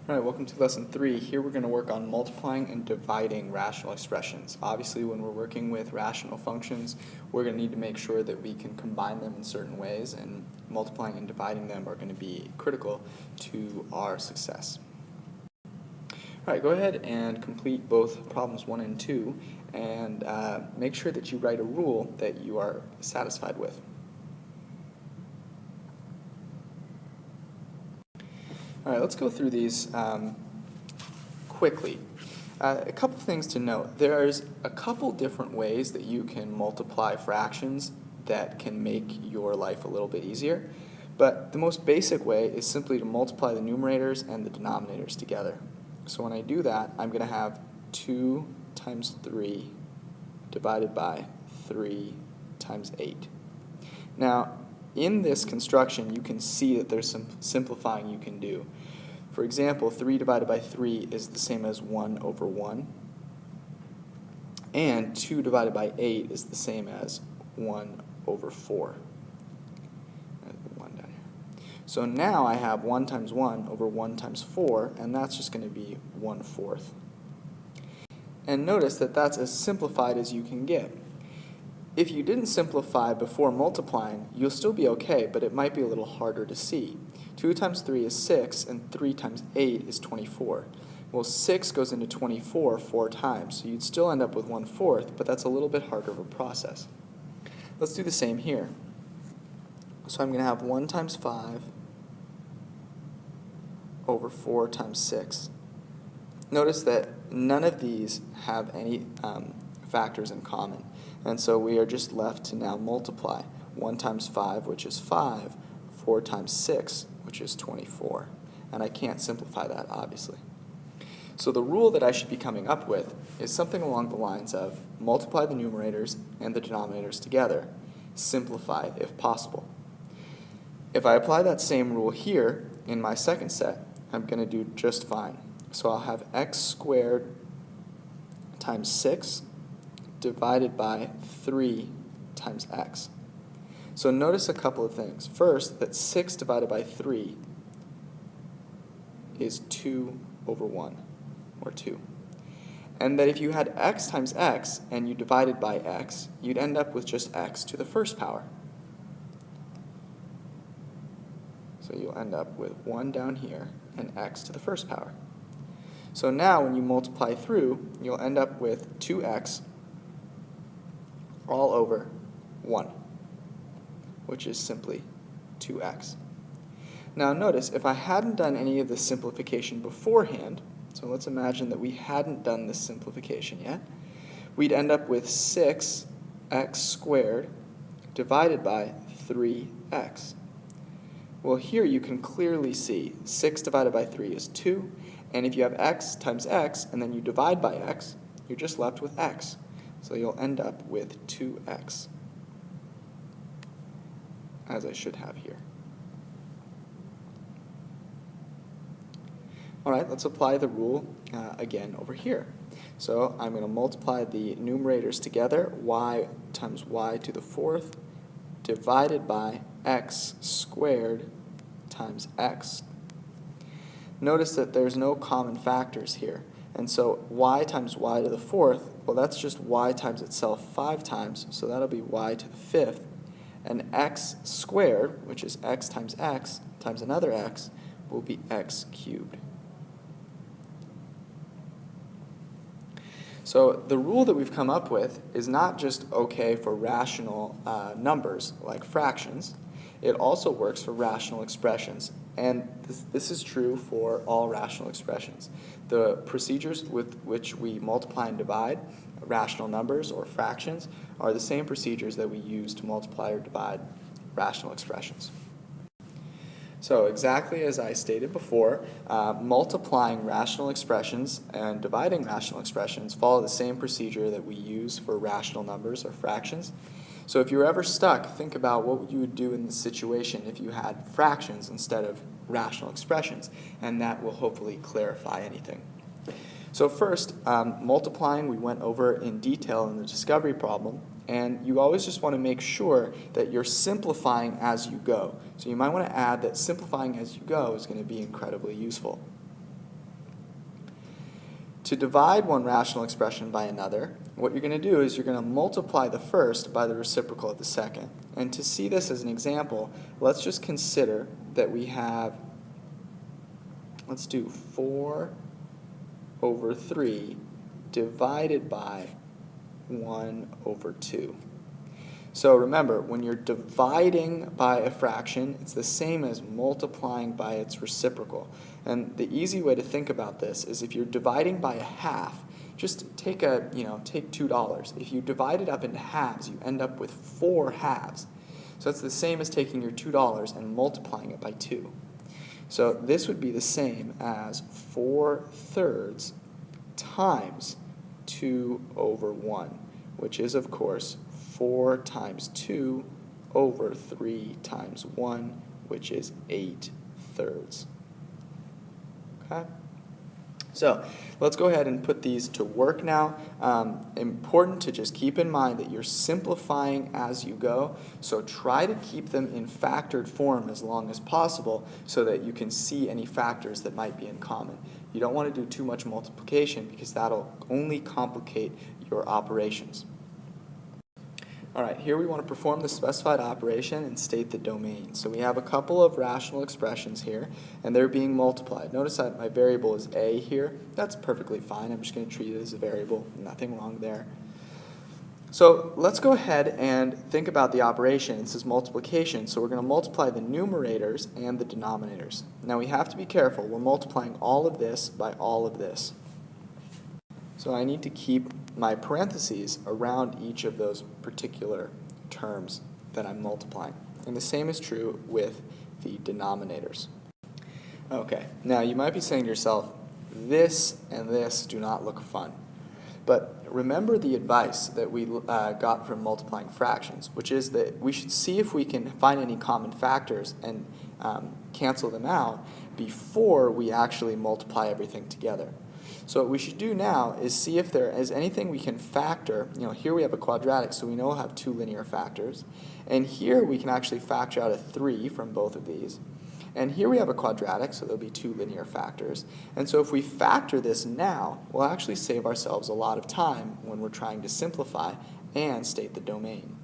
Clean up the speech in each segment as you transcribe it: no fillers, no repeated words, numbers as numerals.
All right, welcome to lesson 3. Here we're going to work on multiplying and dividing rational expressions. Obviously, when we're working with rational functions, we're going to need to make sure that we can combine them in certain ways, and multiplying and dividing them are going to be critical to our success. All right, go ahead and complete both problems 1 and 2, and make sure that you write a rule that you are satisfied with. All right, let's go through these quickly. A couple things to note. There's a couple different ways that you can multiply fractions that can make your life a little bit easier, but the most basic way is simply to multiply the numerators and the denominators together. So when I do that, I'm going to have 2 times 3 divided by 3 times 8. Now, in this construction, you can see that there's some simplifying you can do. For example, 3 divided by 3 is the same as 1 over 1. And 2 divided by 8 is the same as 1 over 4. Down here. So now I have 1 times 1 over 1 times 4, and that's just going to be 1/4. And notice that that's as simplified as you can get. If you didn't simplify before multiplying, you'll still be okay, but it might be a little harder to see. 2 times 3 is 6, and 3 times 8 is 24. Well, 6 goes into 24 4 times, so you'd still end up with 1/4, but that's a little bit harder of a process. Let's do the same here. So I'm going to have 1 times 5 over 4 times 6. Notice that none of these have any factors in common. And so we are just left to now multiply 1 times 5, which is 5, 4 times 6, which is 24. And I can't simplify that, obviously. So the rule that I should be coming up with is something along the lines of multiply the numerators and the denominators together, simplify if possible. If I apply that same rule here in my second set, I'm going to do just fine. So I'll have x squared times 6 divided by 3 times x. So notice a couple of things. First, that 6 divided by 3 is 2 over 1, or 2. And that if you had x times x and you divided by x, you'd end up with just x to the first power. So you'll end up with 1 down here and x to the first power. So now when you multiply through, you'll end up with 2x all over 1, which is simply 2x. Now notice, if I hadn't done any of this simplification beforehand, so let's imagine that we hadn't done this simplification yet, we'd end up with 6x squared divided by 3x. Well, here you can clearly see 6 divided by 3 is 2, and if you have x times x and then you divide by x, you're just left with x. So you'll end up with 2x, as I should have here. All right, let's apply the rule again over here. So I'm going to multiply the numerators together, y times y to the 4th, divided by x squared times x. Notice that there's no common factors here. And so y times y to the 4th, well, that's just y times itself 5 times, so that'll be y to the 5th. And x squared, which is x times another x, will be x cubed. So the rule that we've come up with is not just okay for rational numbers like fractions. It also works for rational expressions. And this is true for all rational expressions. The procedures with which we multiply and divide rational numbers or fractions are the same procedures that we use to multiply or divide rational expressions. So exactly as I stated before, multiplying rational expressions and dividing rational expressions follow the same procedure that we use for rational numbers or fractions. So if you're ever stuck, think about what you would do in this situation if you had fractions instead of rational expressions, and that will hopefully clarify anything. So first, multiplying we went over in detail in the discovery problem, and you always just want to make sure that you're simplifying as you go. So you might want to add that simplifying as you go is going to be incredibly useful. To divide one rational expression by another, what you're going to do is you're going to multiply the first by the reciprocal of the second. And to see this as an example, let's just consider that we have, let's do 4/3 divided by 1/2. So remember, when you're dividing by a fraction, it's the same as multiplying by its reciprocal. And the easy way to think about this is if you're dividing by a half, just take $2. If you divide it up into halves, you end up with 4 halves. So it's the same as taking your $2 and multiplying it by 2. So this would be the same as 4/3 times 2/1, which is, of course, 4 times 2/3 times 1, which is 8/3. Okay? So let's go ahead and put these to work now. Important to just keep in mind that you're simplifying as you go, so try to keep them in factored form as long as possible so that you can see any factors that might be in common. You don't want to do too much multiplication because that'll only complicate your operations. All right, here we want to perform the specified operation and state the domain. So we have a couple of rational expressions here, and they're being multiplied. Notice that my variable is a here. That's perfectly fine. I'm just going to treat it as a variable. Nothing wrong there. So let's go ahead and think about the operation. This is multiplication, so we're going to multiply the numerators and the denominators. Now we have to be careful. We're multiplying all of this by all of this. So I need to keep my parentheses around each of those particular terms that I'm multiplying. And the same is true with the denominators. Okay, now you might be saying to yourself, this and this do not look fun. But remember the advice that we got from multiplying fractions, which is that we should see if we can find any common factors and cancel them out before we actually multiply everything together. So what we should do now is see if there is anything we can factor. Here we have a quadratic, so we know we'll have 2 linear factors. And here we can actually factor out a 3 from both of these. And here we have a quadratic, so there'll be 2 linear factors. And so if we factor this now, we'll actually save ourselves a lot of time when we're trying to simplify and state the domain.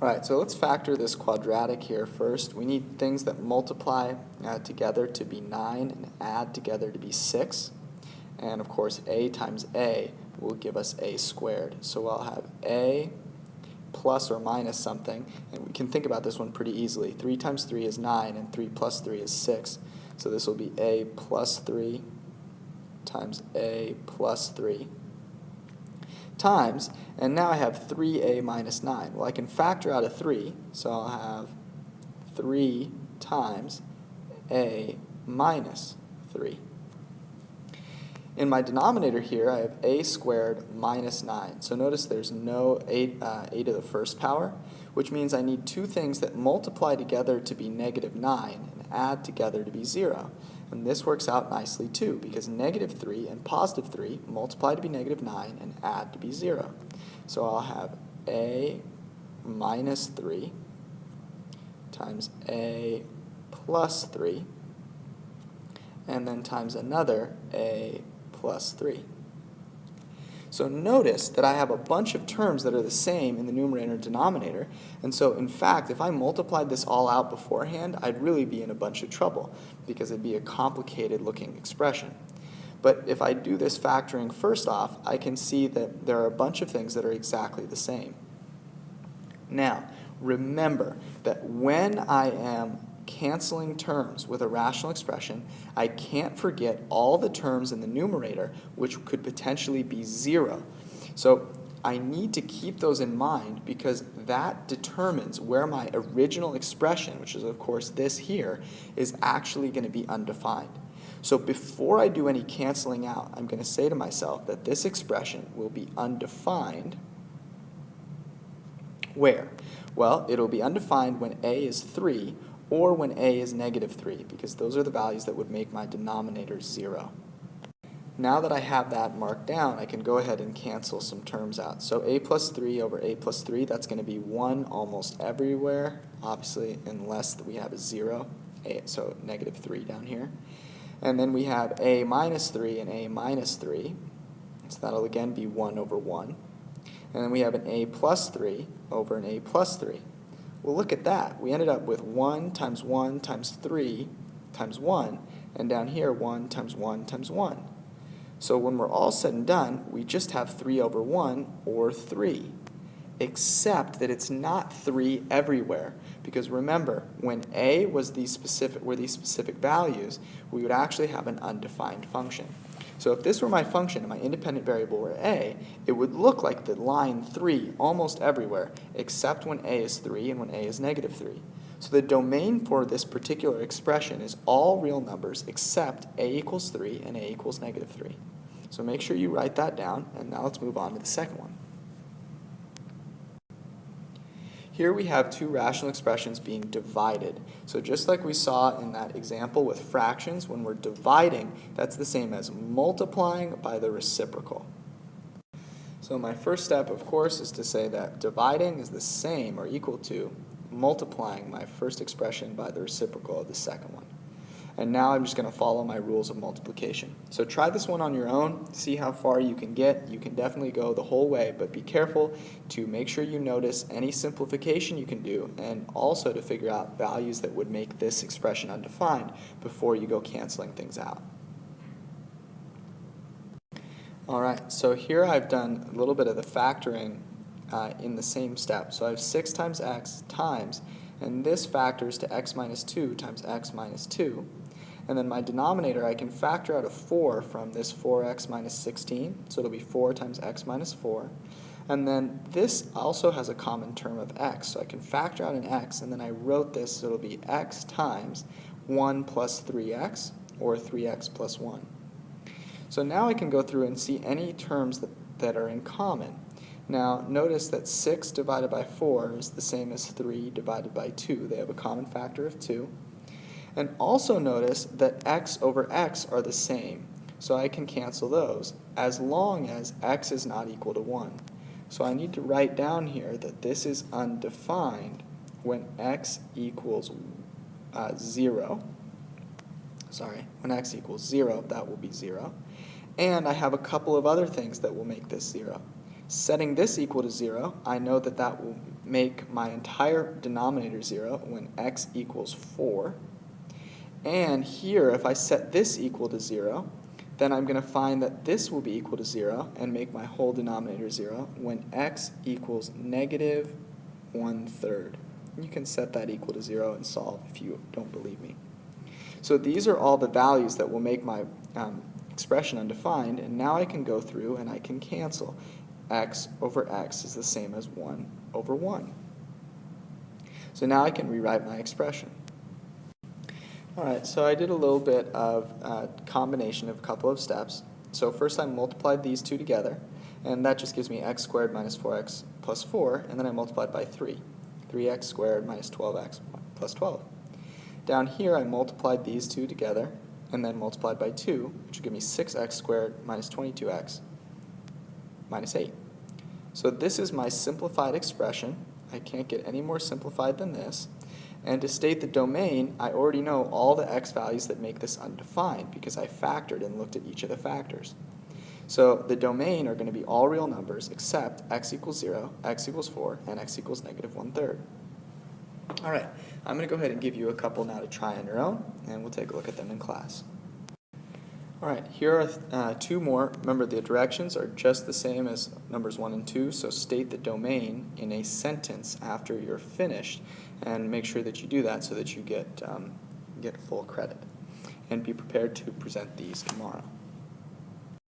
All right, so let's factor this quadratic here first. We need things that multiply together to be 9 and add together to be 6. And of course, a times a will give us a squared. So I'll have a plus or minus something, and we can think about this one pretty easily. 3 times 3 is 9, and 3 plus 3 is 6. So this will be a plus 3 times a plus 3 times, and now I have 3a minus 9. Well, I can factor out a 3, so I'll have 3 times a minus 3. In my denominator here, I have a squared minus 9. So notice there's no a to the first power, which means I need 2 things that multiply together to be negative 9 and add together to be 0. And this works out nicely too, because negative 3 and positive 3 multiply to be negative 9 and add to be 0. So I'll have a minus 3 times a plus 3, and then times another a plus 3. So notice that I have a bunch of terms that are the same in the numerator and denominator, and so in fact, if I multiplied this all out beforehand, I'd really be in a bunch of trouble because it'd be a complicated looking expression. But if I do this factoring first off, I can see that there are a bunch of things that are exactly the same. Now, remember that when I am canceling terms with a rational expression, I can't forget all the terms in the numerator which could potentially be 0. So I need to keep those in mind because that determines where my original expression, which is of course this here, is actually going to be undefined. So before I do any canceling out, I'm going to say to myself that this expression will be undefined. Where? Well, it'll be undefined when a is 3 or when a is negative 3, because those are the values that would make my denominator 0. Now that I have that marked down, I can go ahead and cancel some terms out. So a plus 3 over a plus 3, that's going to be 1 almost everywhere, obviously, unless we have a 0, so negative 3 down here. And then we have a minus 3 and a minus 3. So that'll again be 1 over 1. And then we have an a plus 3 over an a plus 3. Well, look at that. We ended up with 1 times 3 times 1, and down here 1 times 1 times 1. So when we're all said and done, we just have 3 over 1, or 3. Except that it's not 3 everywhere, because remember, when a were these specific values, we would actually have an undefined function. So if this were my function and my independent variable were a, it would look like the line 3 almost everywhere, except when a is 3 and when a is negative 3. So the domain for this particular expression is all real numbers except a equals 3 and a equals negative 3. So make sure you write that down, and now let's move on to the second one. Here we have two rational expressions being divided. So just like we saw in that example with fractions, when we're dividing, that's the same as multiplying by the reciprocal. So my first step, of course, is to say that dividing is the same or equal to multiplying my first expression by the reciprocal of the second one. And now I'm just going to follow my rules of multiplication. So try this one on your own, see how far you can get. You can definitely go the whole way, but be careful to make sure you notice any simplification you can do, and also to figure out values that would make this expression undefined before you go canceling things out. Alright, so here I've done a little bit of the factoring in the same step. So I have 6 times x times, and this factors to x minus 2 times x minus 2. And then my denominator, I can factor out a 4 from this 4x minus 16, so it'll be 4 times x minus 4. And then this also has a common term of x, so I can factor out an x, and then I wrote this, so it'll be x times 1 plus 3x, or 3x plus 1. So now I can go through and see any terms that are in common. Now notice that 6 divided by 4 is the same as 3 divided by 2. They have a common factor of 2. And also notice that x over x are the same, so I can cancel those as long as x is not equal to 1. So I need to write down here that this is undefined when x equals 0. When x equals 0, that will be 0. And I have a couple of other things that will make this 0. Setting this equal to 0, I know that that will make my entire denominator 0 when x equals 4. And here, if I set this equal to 0, then I'm going to find that this will be equal to 0 and make my whole denominator 0 when x equals negative 1/3. You can set that equal to 0 and solve if you don't believe me. So these are all the values that will make my expression undefined, and now I can go through and I can cancel. X over x is the same as 1 over 1. So now I can rewrite my expression. Alright, so I did a little bit of combination of a couple of steps. So first I multiplied these two together, and that just gives me x squared minus 4x plus 4, and then I multiplied by 3. 3x squared minus 12x plus 12. Down here I multiplied these two together, and then multiplied by 2, which would give me 6x squared minus 22x minus 8. So this is my simplified expression. I can't get any more simplified than this. And to state the domain, I already know all the x values that make this undefined because I factored and looked at each of the factors. So the domain are going to be all real numbers except x equals 0, x equals 4, and x equals negative 1/3. Alright, I'm going to go ahead and give you a couple now to try on your own, and we'll take a look at them in class. Alright, here are two more. Remember, the directions are just the same as numbers 1 and 2, so state the domain in a sentence after you're finished, and make sure that you do that so that you get full credit. And be prepared to present these tomorrow.